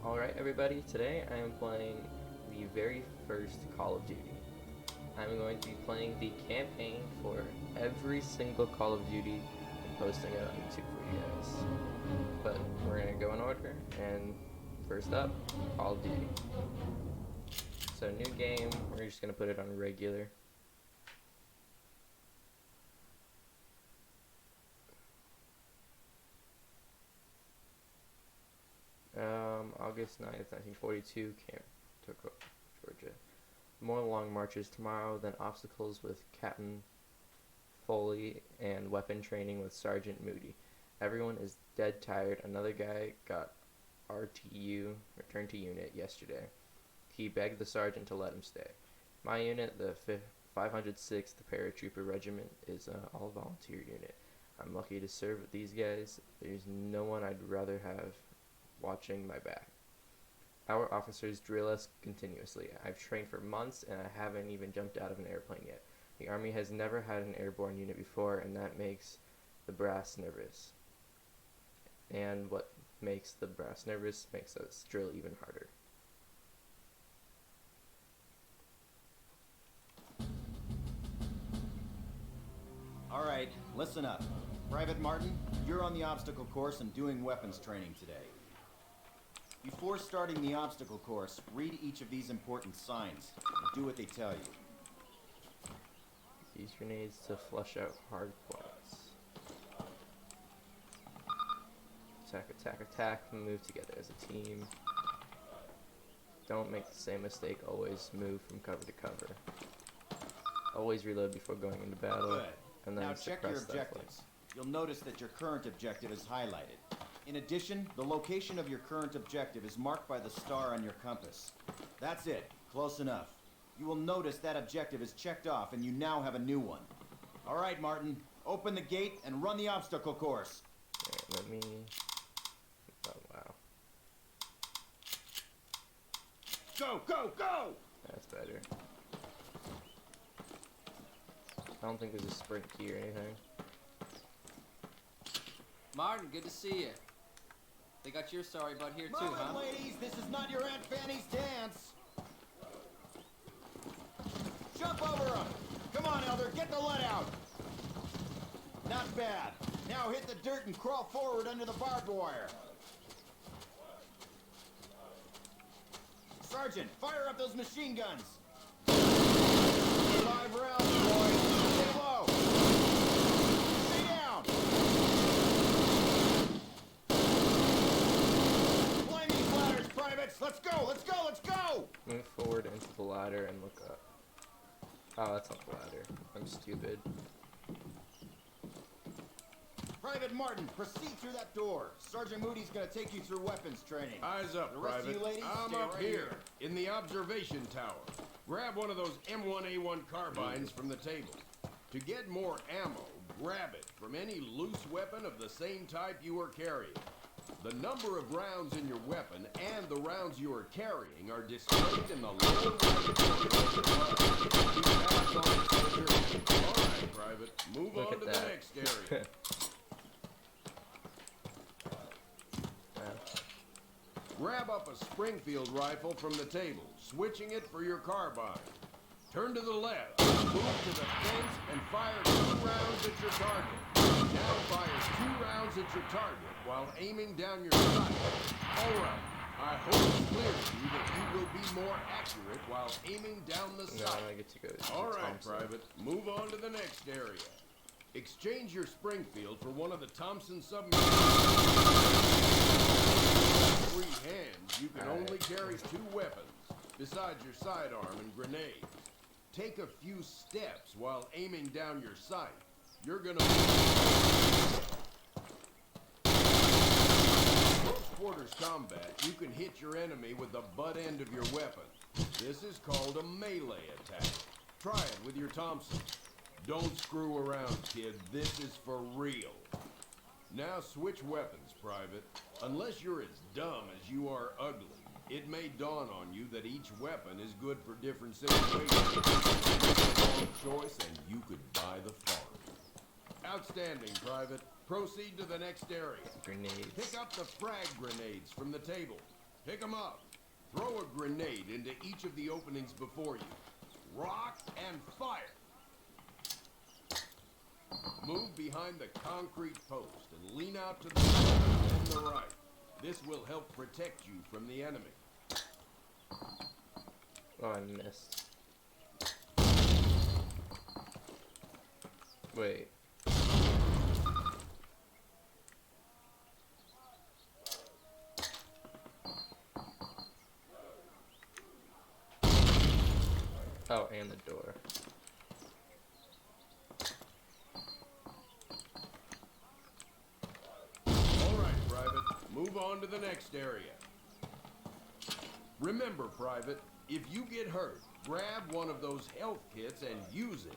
Alright everybody, today I am playing the very first Call of Duty. I'm going to be playing the campaign for every single Call of Duty and posting it on YouTube for you guys. But we're going to go in order, and first up, Call of Duty. So new game, we're just going to put it on regular. August 9th, 1942, Camp Toccoa, Georgia. More long marches tomorrow than obstacles with Captain Foley and weapon training with Sergeant Moody. Everyone is dead tired. Another guy got RTU, returned to unit, yesterday. He begged the sergeant to let him stay. My unit, the 506th Paratrooper Regiment, is an all-volunteer unit. I'm lucky to serve with these guys. There's no one I'd rather have watching my back. Our officers drill us continuously. I've trained for months and I haven't even jumped out of an airplane yet. The Army has never had an airborne unit before, and that makes the brass nervous. And what makes the brass nervous makes us drill even harder. Alright, listen up. Private Martin, you're on the obstacle course and doing weapons training today. Before starting the obstacle course, read each of these important signs and do what they tell you. Use grenades to flush out hard points. Attack, attack, attack, move together as a team. Don't make the same mistake, always move from cover to cover. Always reload before going into battle. Good. And then Now check your objectives. You'll notice that your current objective is highlighted. In addition, the location of your current objective is marked by the star on your compass. That's it. Close enough. You will notice that objective is checked off and you now have a new one. Alright, Martin. Open the gate and run the obstacle course. Alright, let me... Oh, wow. Go, go, go! That's better. I don't think there's a sprint key or anything. Martin, good to see you. They got your sorry butt here too, Move it, huh? ladies! This is not your Aunt Fanny's dance! Jump over them! Come on, Elder, get the lead out! Not bad. Now hit the dirt and crawl forward under the barbed wire. Sergeant, fire up those machine guns! 5 rounds, boys! Stay low! Stay down! Climb these ladders, privates! Let's go! Let's go! Let's go! Move forward into the ladder and look up. Oh, that's not the ladder. I'm stupid. Private Martin, proceed through that door. Sergeant Moody's gonna take you through weapons training. Eyes up, The rest of Private. you ladies, I'm stay up right here, in the observation tower. Grab one of those M1A1 carbines from the table. To get more ammo, grab it from any loose weapon of the same type you are carrying. The number of rounds in your weapon and the rounds you are carrying are displayed in the lower right corner. You pass on, soldier. All right, Private. Move Look on at to that. the next area. Grab up a Springfield rifle from the table, switching it for your carbine. Turn to the left, move to the fence, and fire 2 rounds at your target. Now fire 2 rounds at your target while aiming down your sight. All right, I hope it's clear to you that you will be more accurate while aiming down the No, sight. I get to go to All right, Thompson. Private, move on to the next area. Exchange your Springfield for one of the Thompson submarines. Free hands, you can only carry 2 weapons, besides your sidearm and grenade. Take a few steps while aiming down your sight. You're gonna... Close quarters combat, you can hit your enemy with the butt end of your weapon. This is called a melee attack. Try it with your Thompson. Don't screw around, kid. This is for real. Now switch weapons, Private. Unless you're as dumb as you are ugly, it may dawn on you that each weapon is good for different situations. Wrong choice and you could buy the farm. Outstanding, Private. Proceed to the next area. Grenades. Pick up the frag grenades from the table. Pick 'em up. Throw a grenade into each of the openings before you. Rock and fire. Move behind the concrete post and lean out to the left and the right. This will help protect you from the enemy. Oh, I missed. Wait. Oh, and the door. All right, Private. Move on to the next area. Remember, Private, if you get hurt, grab one of those health kits and use it.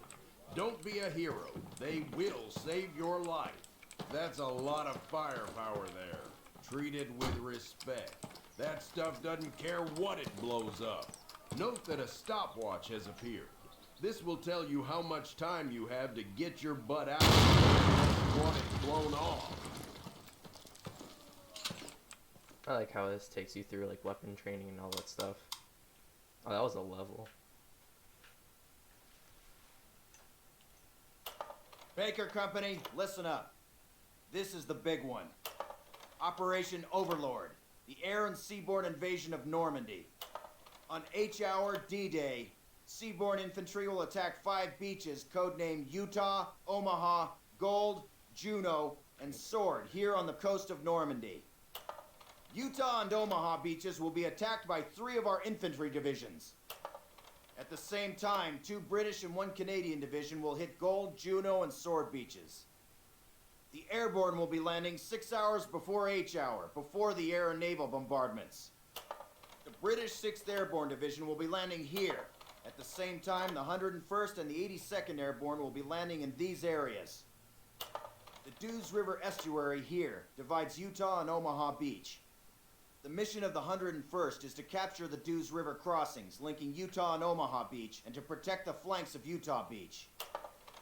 Don't be a hero. They will save your life. That's a lot of firepower there. Treat it with respect. That stuff doesn't care what it blows up. Note that a stopwatch has appeared. This will tell you how much time you have to get your butt out and want it blown off. I like how this takes you through like weapon training and all that stuff. Oh, that was a level. Baker Company, listen up. This is the big one. Operation Overlord, the air and seaborne invasion of Normandy. On H-Hour D-Day, seaborne infantry will attack 5 beaches codenamed Utah, Omaha, Gold, Juno, and Sword here on the coast of Normandy. Utah and Omaha beaches will be attacked by 3 of our infantry divisions. At the same time, 2 British and 1 Canadian division will hit Gold, Juno, and Sword beaches. The airborne will be landing 6 hours before H-Hour, before the air and naval bombardments. The British 6th Airborne Division will be landing here. At the same time, the 101st and the 82nd Airborne will be landing in these areas. The Dews River Estuary here divides Utah and Omaha Beach. The mission of the 101st is to capture the Dews River crossings linking Utah and Omaha Beach and to protect the flanks of Utah Beach.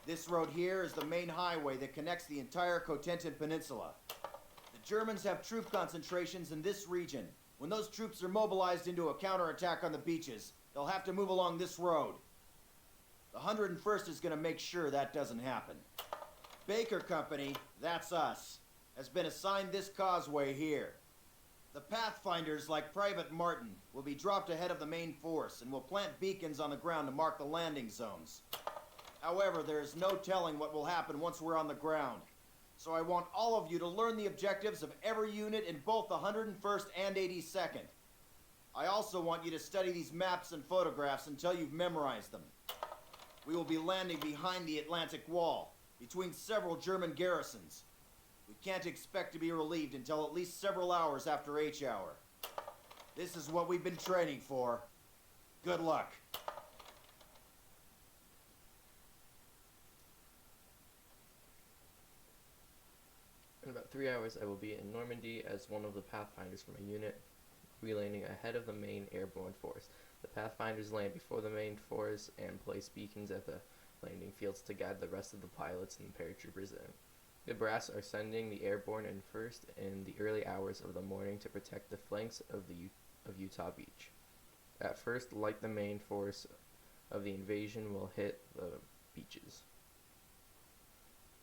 This road here is the main highway that connects the entire Cotentin Peninsula. The Germans have troop concentrations in this region. When those troops are mobilized into a counterattack on the beaches, they'll have to move along this road. The 101st is going to make sure that doesn't happen. Baker Company, that's us, has been assigned this causeway here. The Pathfinders, like Private Martin, will be dropped ahead of the main force and will plant beacons on the ground to mark the landing zones. However, there is no telling what will happen once we're on the ground. So I want all of you to learn the objectives of every unit in both the 101st and 82nd. I also want you to study these maps and photographs until you've memorized them. We will be landing behind the Atlantic Wall, between several German garrisons. We can't expect to be relieved until at least several hours after H-Hour. This is what we've been training for. Good luck. In about 3 hours, I will be in Normandy as one of the Pathfinders from a unit, relanding ahead of the main airborne force. The Pathfinders land before the main force and place beacons at the landing fields to guide the rest of the pilots and paratroopers in. The brass are sending the airborne in first in the early hours of the morning to protect the flanks of Utah Beach. At first, like the main force of the invasion, will hit the beaches.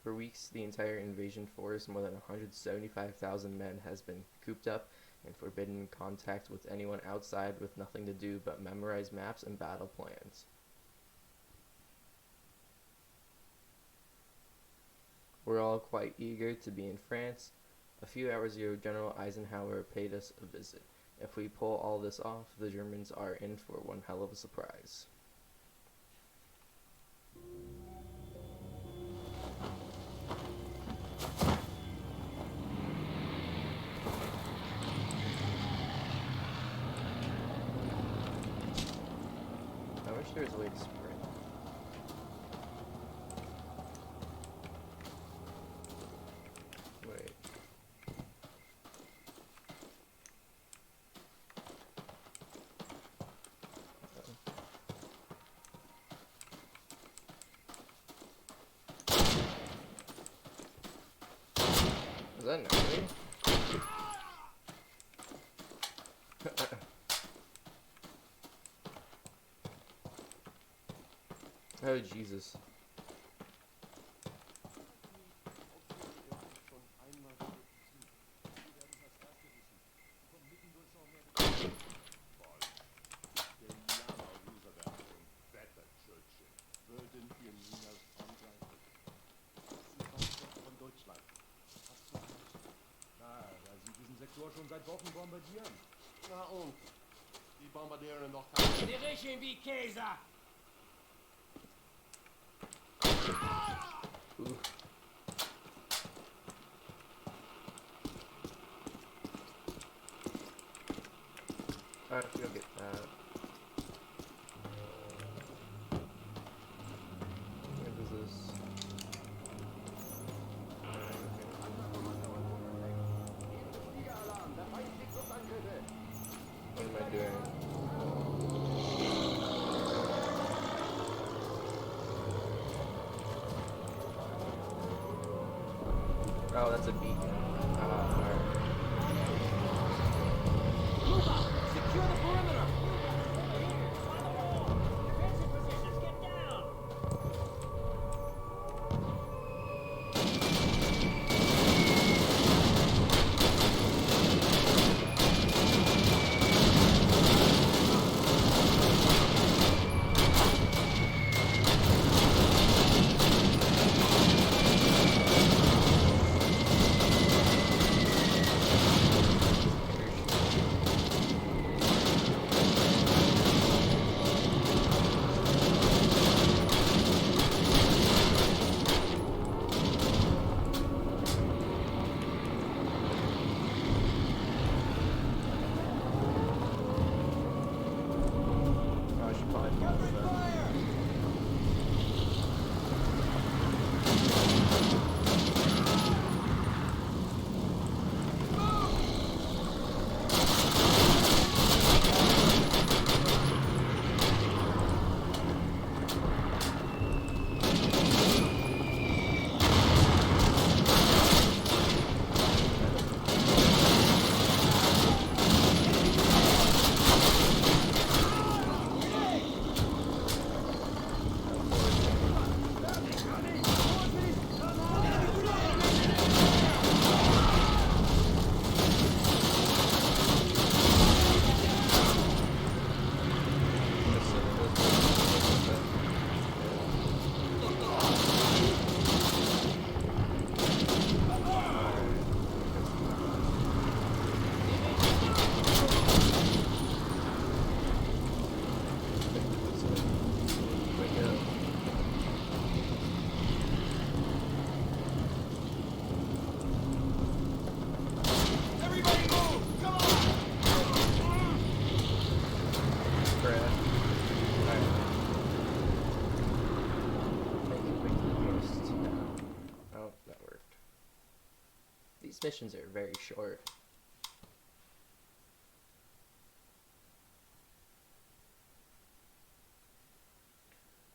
For weeks, the entire invasion force, more than 175,000 men, has been cooped up and forbidden contact with anyone outside, with nothing to do but memorize maps and battle plans. We're all quite eager to be in France. A few hours ago, General Eisenhower paid us a visit. If we pull all this off, the Germans are in for one hell of a surprise. I wish there was a way to sprint. Wait. Is that an enemy? Oh, Jesus. Schon seit Wochen bombardieren. Na und? Die bombardieren doch Die riechen wie Käse! Ooh. Alright, let's go get that. What is this? What am I doing? Oh, that's a beacon. Alright. Secure the perimeter! Defensive positions, get down! I should probably follow that. Everybody move! Come on! Oh, that worked. These missions are very short.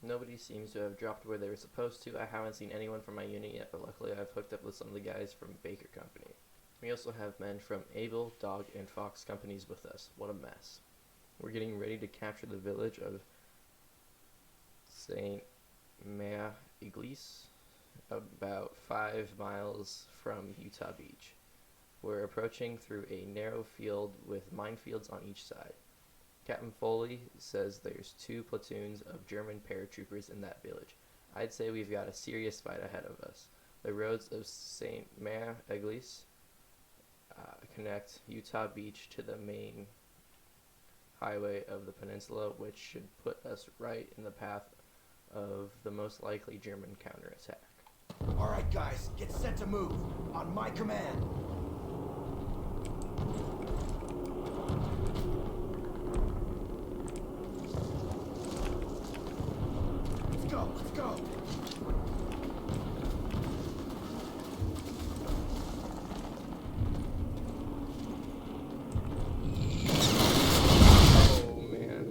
Nobody seems to have dropped where they were supposed to. I haven't seen anyone from my unit yet, but luckily I've hooked up with some of the guys from Baker Company. We also have men from Able, Dog, and Fox companies with us. What a mess. We're getting ready to capture the village of Saint Mère Église, about 5 miles from Utah Beach. We're approaching through a narrow field with minefields on each side. Captain Foley says there's 2 platoons of German paratroopers in that village. I'd say we've got a serious fight ahead of us. The roads of Saint Mère Église connect Utah Beach to the main highway of the peninsula, which should put us right in the path of the most likely German counterattack. All right, guys, get set to move. On my command. Let's go, let's go. Oh man.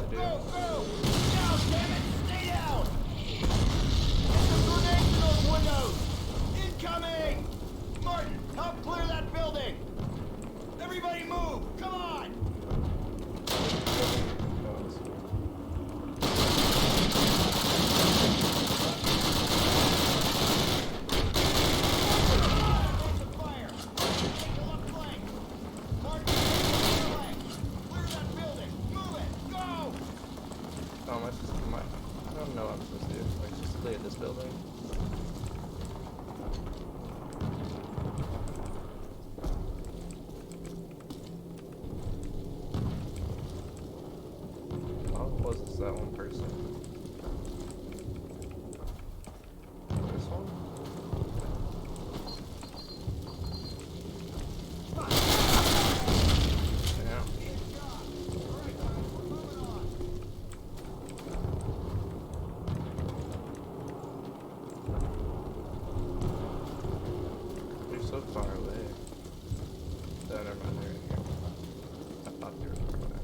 to do. Go! Down, damn it! Stay down! Get some grenades in those windows! Incoming! Martin, help clear that building! Everybody move! Come on! Take the fire! Take the left flank! Martin, take the left flank! Clear that building! Move it! Go! I don't know what I'm supposed to do. Like, just clear this building. Oh, was this that one person? This one? Yeah. They're so far away. Oh, never mind, they're in here. I thought they were far away.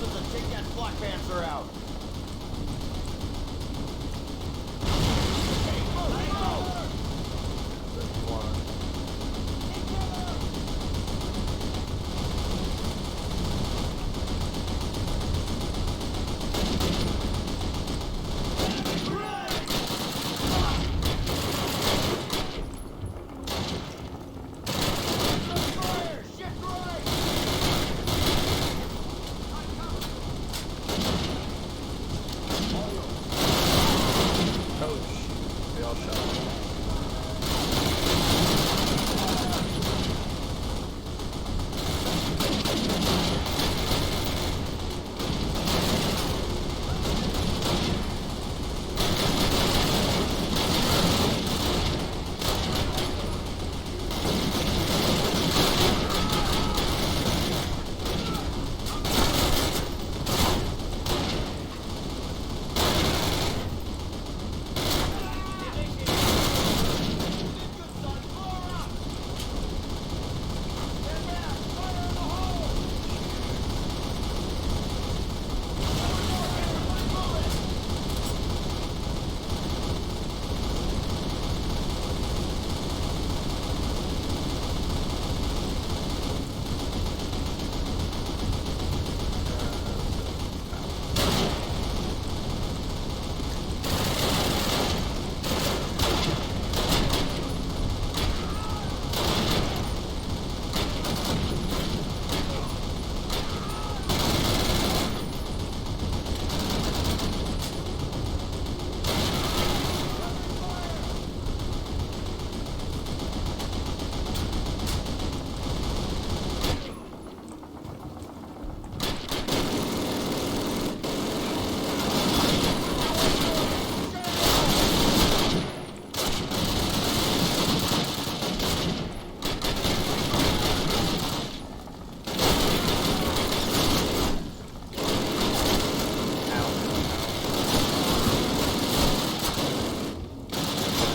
houses and take that flak panzer out. That's one. Fire! Shift right! Oh shoot. We all shot.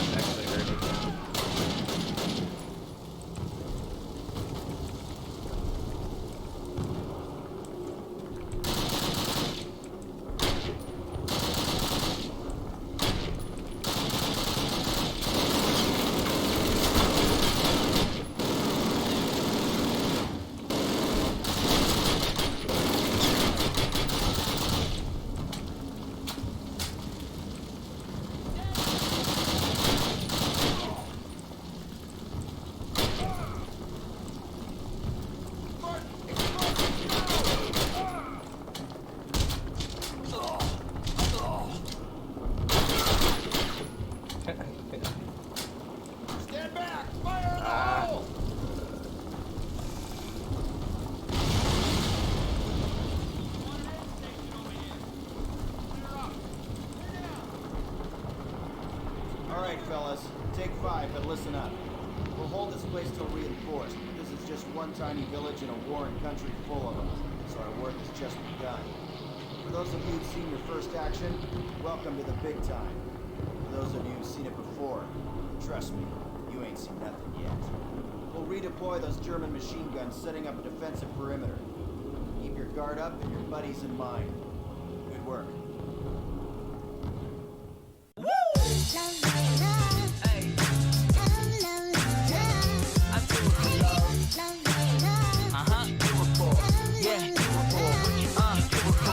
That's actually hurting. Stand back! Fire in the hole! All right, fellas. Take 5, but listen up. We'll hold this place till reinforced. This is just one tiny village in a warring country full of them, so our work has just begun. For those of you who've seen your first action, welcome to the big time. For those of you who've seen it before, trust me, you ain't seen nothing yet. We'll redeploy those German machine guns, setting up a defensive perimeter. Keep your guard up and your buddies in mind. Good work.